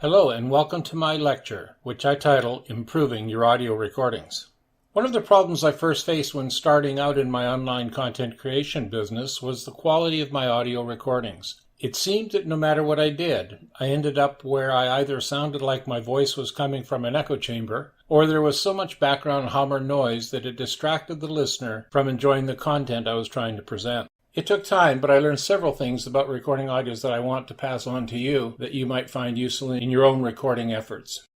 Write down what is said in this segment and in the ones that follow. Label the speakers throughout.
Speaker 1: Hello and welcome to my lecture, which I title Improving Your Audio Recordings. One of the problems I first faced when starting out in my online content creation business was the quality of my audio recordings. It seemed that no matter what I did, I ended up where I either sounded like my voice was coming from an echo chamber, or there was so much background hum or noise that it distracted the listener from enjoying the content I was trying to present. It took time, but I learned several things about recording audios that I want to pass on to you that you might find useful in your own recording efforts.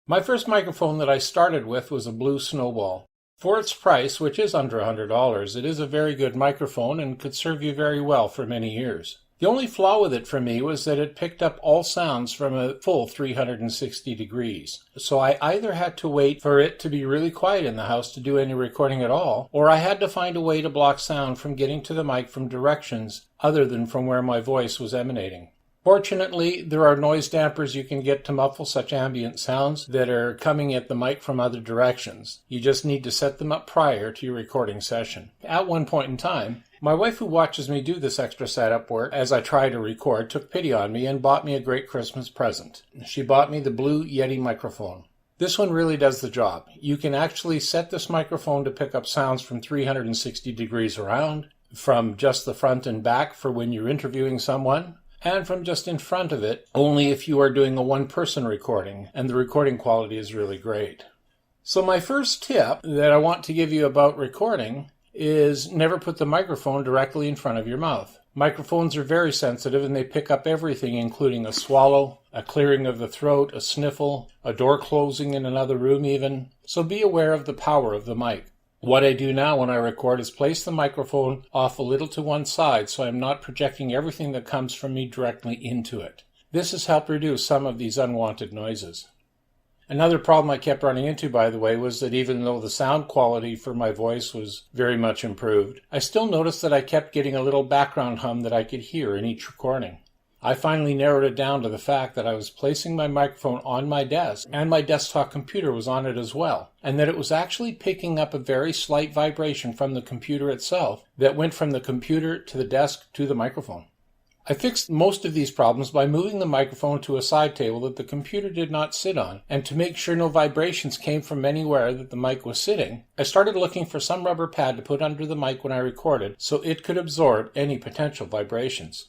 Speaker 1: My first microphone that I started with was a Blue Snowball. For its price, which is under $100, it is a very good microphone and could serve you very well for many years. The only flaw with it for me was that it picked up all sounds from a full 360 degrees. So I either had to wait for it to be really quiet in the house to do any recording at all, or I had to find a way to block sound from getting to the mic from directions other than from where my voice was emanating. Fortunately, there are noise dampers you can get to muffle such ambient sounds that are coming at the mic from other directions. You just need to set them up prior to your recording session. At one point in time, my wife, who watches me do this extra setup work as I try to record, took pity on me and bought me a great Christmas present. She bought me the Blue Yeti microphone. This one really does the job. You can actually set this microphone to pick up sounds from 360 degrees around, from just the front and back for when you're interviewing someone, and from just in front of it, only if you are doing a one-person recording, and the recording quality is really great. So my first tip that I want to give you about recording is never put the microphone directly in front of your mouth. Microphones are very sensitive and they pick up everything, including a swallow, a clearing of the throat, a sniffle, a door closing in another room even. So be aware of the power of the mic. What I do now when I record is place the microphone off a little to one side so I'm not projecting everything that comes from me directly into it. This has helped reduce some of these unwanted noises. Another problem I kept running into, by the way, was that even though the sound quality for my voice was very much improved, I still noticed that I kept getting a little background hum that I could hear in each recording. I finally narrowed it down to the fact that I was placing my microphone on my desk and my desktop computer was on it as well, and that it was actually picking up a very slight vibration from the computer itself that went from the computer to the desk to the microphone. I fixed most of these problems by moving the microphone to a side table that the computer did not sit on, and to make sure no vibrations came from anywhere that the mic was sitting, I started looking for some rubber pad to put under the mic when I recorded so it could absorb any potential vibrations.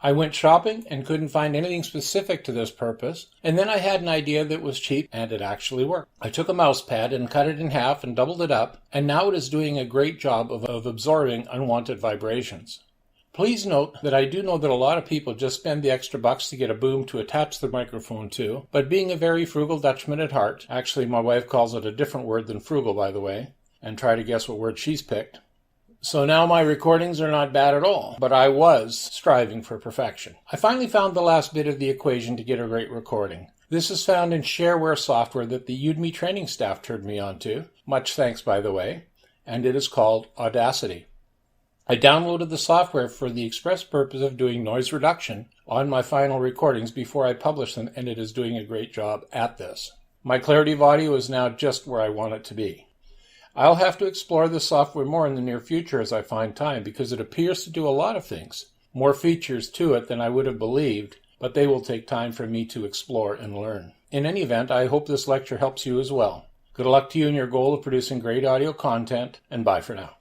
Speaker 1: I went shopping and couldn't find anything specific to this purpose, and then I had an idea that was cheap and it actually worked. I took a mouse pad and cut it in half and doubled it up, and now it is doing a great job of absorbing unwanted vibrations. Please note that I do know that a lot of people just spend the extra bucks to get a boom to attach their microphone to, but being a very frugal Dutchman at heart, actually my wife calls it a different word than frugal by the way, and try to guess what word she's picked. So now my recordings are not bad at all, but I was striving for perfection. I finally found the last bit of the equation to get a great recording. This is found in shareware software that the Udemy training staff turned me on to, much thanks by the way, and it is called Audacity. I downloaded the software for the express purpose of doing noise reduction on my final recordings before I publish them, and it is doing a great job at this. My clarity of audio is now just where I want it to be. I'll have to explore this software more in the near future as I find time because it appears to do a lot of things, more features to it than I would have believed, but they will take time for me to explore and learn. In any event, I hope this lecture helps you as well. Good luck to you in your goal of producing great audio content, and bye for now.